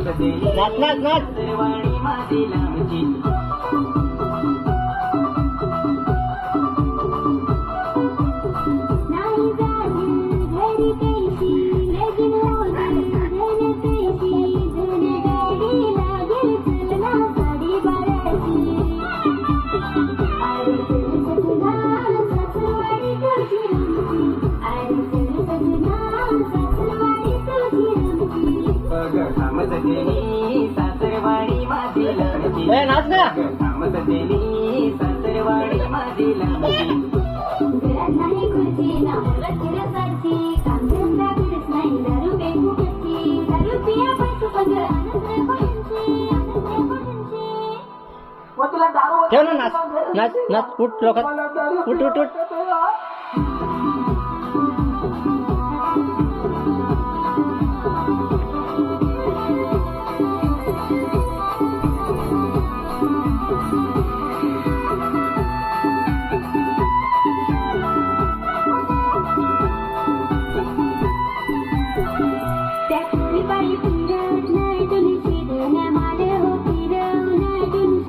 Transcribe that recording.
नाच नाच नाच सासरवाडी माझी लांबची थांबत देवी सासरवाडी माझी लांबची नाच ना थांबत देवी सासरवाडी माझी लांबची घरात नाही खुर्ची ना मुलं फिरसाची काम धंदा करत नाही दारू पेकू कच्ची दारू पिया पैसे पग आनंद कोणचे ठेव ना नाच नाच नाच उठ लोकात उठ उठ उठ